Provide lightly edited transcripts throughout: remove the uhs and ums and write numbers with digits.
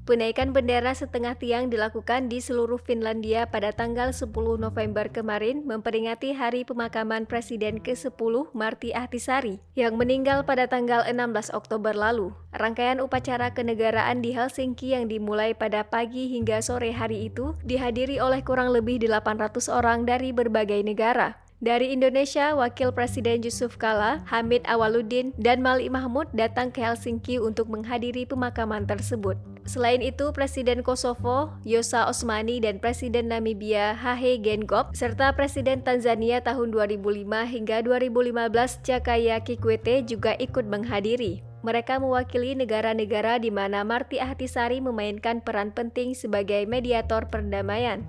Penaikan bendera setengah tiang dilakukan di seluruh Finlandia pada tanggal 10 November kemarin memperingati hari pemakaman Presiden ke-10 Martti Ahtisaari yang meninggal pada tanggal 16 Oktober lalu. Rangkaian upacara kenegaraan di Helsinki yang dimulai pada pagi hingga sore hari itu dihadiri oleh kurang lebih 800 orang dari berbagai negara. Dari Indonesia, Wakil Presiden Yusuf Kala, Hamid Awaludin, dan Malik Mahmud datang ke Helsinki untuk menghadiri pemakaman tersebut. Selain itu, Presiden Kosovo, Yosa Osmani, dan Presiden Namibia, Hage Geingob, serta Presiden Tanzania tahun 2005 hingga 2015, Jakaya Kikwete juga ikut menghadiri. Mereka mewakili negara-negara di mana Martti Ahtisaari memainkan peran penting sebagai mediator perdamaian.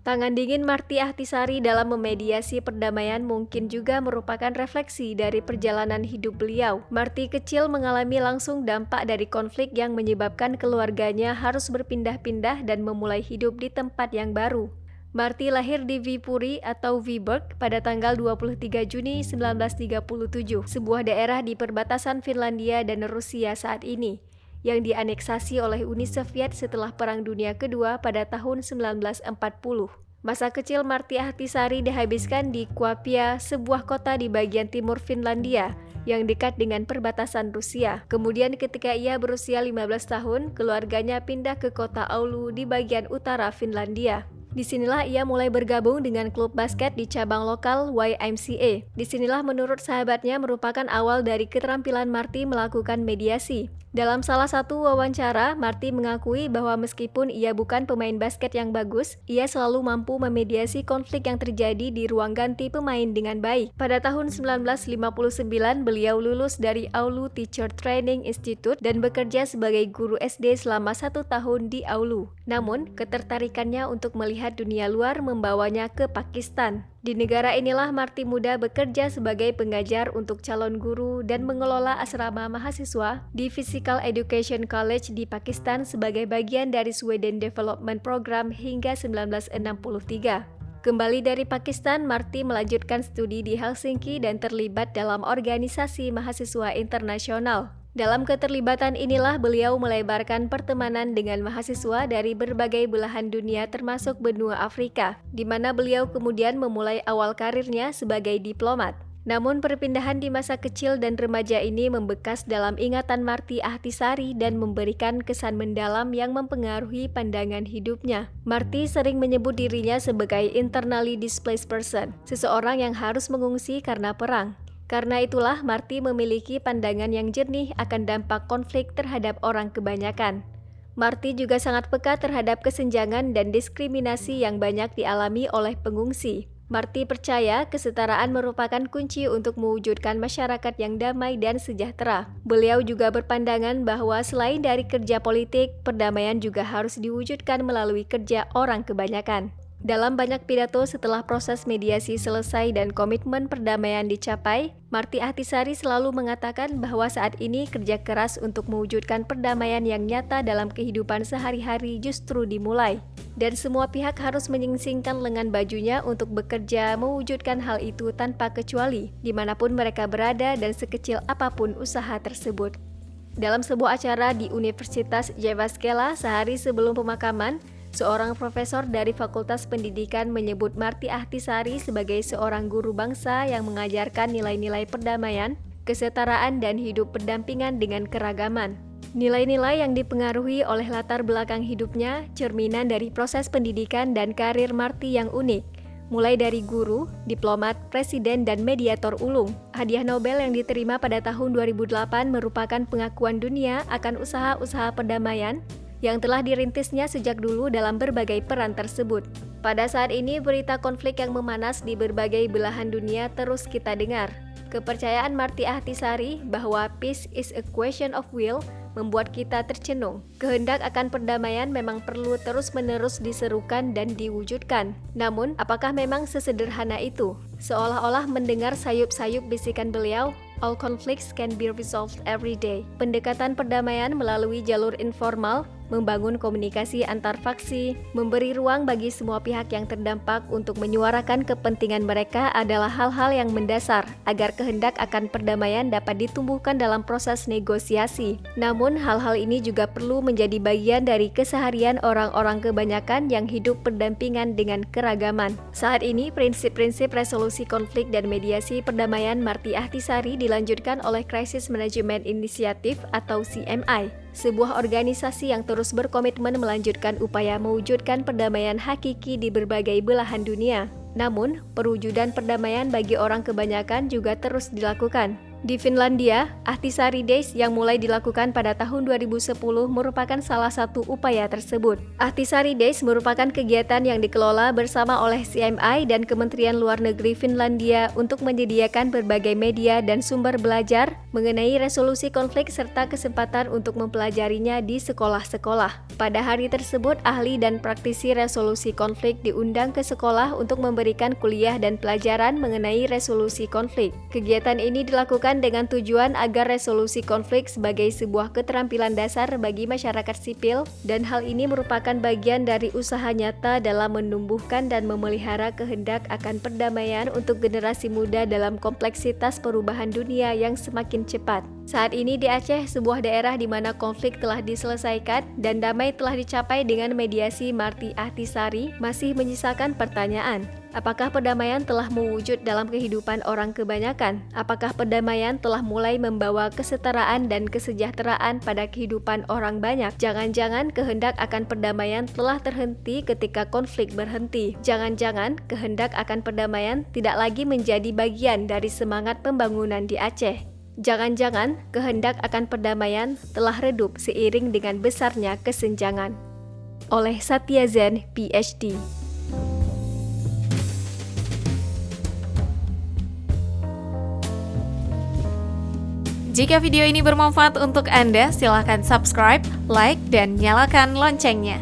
Tangan dingin Martti Ahtisaari dalam memediasi perdamaian mungkin juga merupakan refleksi dari perjalanan hidup beliau. Martti kecil mengalami langsung dampak dari konflik yang menyebabkan keluarganya harus berpindah-pindah dan memulai hidup di tempat yang baru. Martti lahir di Viipuri atau Viborg pada tanggal 23 Juni 1937, sebuah daerah di perbatasan Finlandia dan Rusia saat ini, yang dianeksasi oleh Uni Soviet setelah Perang Dunia Kedua pada tahun 1940. Masa kecil Martti Ahtisaari dihabiskan di Kuopio, sebuah kota di bagian timur Finlandia yang dekat dengan perbatasan Rusia. Kemudian ketika ia berusia 15 tahun, keluarganya pindah ke kota Oulu di bagian utara Finlandia. Disinilah ia mulai bergabung dengan klub basket di cabang lokal YMCA. Disinilah menurut sahabatnya merupakan awal dari keterampilan Martti melakukan mediasi. Dalam salah satu wawancara, Martti mengakui bahwa meskipun ia bukan pemain basket yang bagus, ia selalu mampu memediasi konflik yang terjadi di ruang ganti pemain dengan baik. Pada tahun 1959, beliau lulus dari Oulu Teacher Training Institute dan bekerja sebagai guru SD selama 1 tahun di Oulu. Namun, ketertarikannya untuk melihat dunia luar membawanya ke Pakistan. Di negara inilah Martti muda bekerja sebagai pengajar untuk calon guru dan mengelola asrama mahasiswa di Physical Education College di Pakistan sebagai bagian dari Sweden Development Program hingga 1963. Kembali dari Pakistan, Martti melanjutkan studi di Helsinki dan terlibat dalam organisasi mahasiswa internasional. Dalam keterlibatan inilah beliau melebarkan pertemanan dengan mahasiswa dari berbagai belahan dunia termasuk benua Afrika, di mana beliau kemudian memulai awal karirnya sebagai diplomat. Namun perpindahan di masa kecil dan remaja ini membekas dalam ingatan Martti Ahtisaari dan memberikan kesan mendalam yang mempengaruhi pandangan hidupnya. Martti sering menyebut dirinya sebagai internally displaced person, seseorang yang harus mengungsi karena perang. Karena itulah Martti memiliki pandangan yang jernih akan dampak konflik terhadap orang kebanyakan. Martti juga sangat peka terhadap kesenjangan dan diskriminasi yang banyak dialami oleh pengungsi. Martti percaya kesetaraan merupakan kunci untuk mewujudkan masyarakat yang damai dan sejahtera. Beliau juga berpandangan bahwa selain dari kerja politik, perdamaian juga harus diwujudkan melalui kerja orang kebanyakan. Dalam banyak pidato setelah proses mediasi selesai dan komitmen perdamaian dicapai, Martti Ahtisaari selalu mengatakan bahwa saat ini kerja keras untuk mewujudkan perdamaian yang nyata dalam kehidupan sehari-hari justru dimulai. Dan semua pihak harus menyingsingkan lengan bajunya untuk bekerja mewujudkan hal itu tanpa kecuali, dimanapun mereka berada dan sekecil apapun usaha tersebut. Dalam sebuah acara di Universitas Jyväskylä sehari sebelum pemakaman, seorang profesor dari Fakultas Pendidikan menyebut Martti Ahtisaari sebagai seorang guru bangsa yang mengajarkan nilai-nilai perdamaian, kesetaraan, dan hidup berdampingan dengan keragaman. Nilai-nilai yang dipengaruhi oleh latar belakang hidupnya, cerminan dari proses pendidikan dan karir Martti yang unik, mulai dari guru, diplomat, presiden, dan mediator ulung. Hadiah Nobel yang diterima pada tahun 2008 merupakan pengakuan dunia akan usaha-usaha perdamaian yang telah dirintisnya sejak dulu dalam berbagai peran tersebut. Pada saat ini, berita konflik yang memanas di berbagai belahan dunia terus kita dengar. Kepercayaan Martti Ahtisaari bahwa peace is a question of will membuat kita tercenung. Kehendak akan perdamaian memang perlu terus-menerus diserukan dan diwujudkan. Namun, apakah memang sesederhana itu? Seolah-olah mendengar sayup-sayup bisikan beliau, all conflicts can be resolved every day. Pendekatan perdamaian melalui jalur informal membangun komunikasi antar faksi, memberi ruang bagi semua pihak yang terdampak untuk menyuarakan kepentingan mereka adalah hal-hal yang mendasar agar kehendak akan perdamaian dapat ditumbuhkan dalam proses negosiasi. Namun, hal-hal ini juga perlu menjadi bagian dari keseharian orang-orang kebanyakan yang hidup berdampingan dengan keragaman. Saat ini, prinsip-prinsip resolusi konflik dan mediasi perdamaian Marty Ahtisaari dilanjutkan oleh Crisis Management Initiative atau CMI, sebuah organisasi yang terus berkomitmen melanjutkan upaya mewujudkan perdamaian hakiki di berbagai belahan dunia. Namun, perwujudan perdamaian bagi orang kebanyakan juga terus dilakukan. Di Finlandia, Ahtisaari Days yang mulai dilakukan pada tahun 2010 merupakan salah satu upaya tersebut. Ahtisaari Days merupakan kegiatan yang dikelola bersama oleh CMI dan Kementerian Luar Negeri Finlandia untuk menyediakan berbagai media dan sumber belajar mengenai resolusi konflik serta kesempatan untuk mempelajarinya di sekolah-sekolah. Pada hari tersebut, ahli dan praktisi resolusi konflik diundang ke sekolah untuk memberikan kuliah dan pelajaran mengenai resolusi konflik. Kegiatan ini dilakukan dengan tujuan agar resolusi konflik sebagai sebuah keterampilan dasar bagi masyarakat sipil, dan hal ini merupakan bagian dari usaha nyata dalam menumbuhkan dan memelihara kehendak akan perdamaian untuk generasi muda dalam kompleksitas perubahan dunia yang semakin cepat. Saat ini di Aceh, sebuah daerah di mana konflik telah diselesaikan dan damai telah dicapai dengan mediasi Marty Ahtisaari, masih menyisakan pertanyaan. Apakah perdamaian telah mewujud dalam kehidupan orang kebanyakan? Apakah perdamaian telah mulai membawa kesetaraan dan kesejahteraan pada kehidupan orang banyak? Jangan-jangan kehendak akan perdamaian telah terhenti ketika konflik berhenti. Jangan-jangan kehendak akan perdamaian tidak lagi menjadi bagian dari semangat pembangunan di Aceh. Jangan-jangan kehendak akan perdamaian telah redup seiring dengan besarnya kesenjangan. Oleh Satya Zen, PhD. Jika video ini bermanfaat untuk Anda, silakan subscribe, like, dan nyalakan loncengnya.